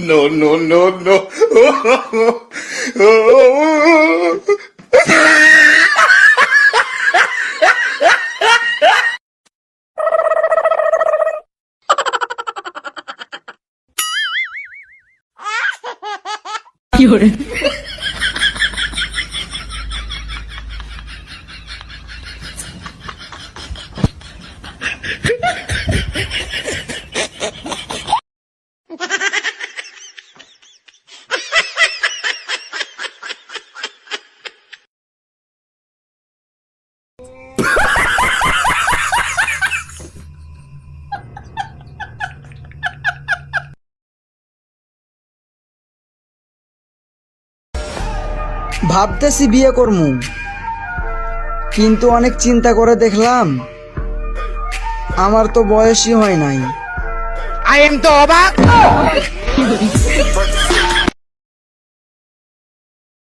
No, no, no, no. ভাবতেছি বিয়ে করমু, কিন্তু অনেক চিন্তা করে দেখলাম আমার তো বয়সই হয় নাই। I am তো অবাক।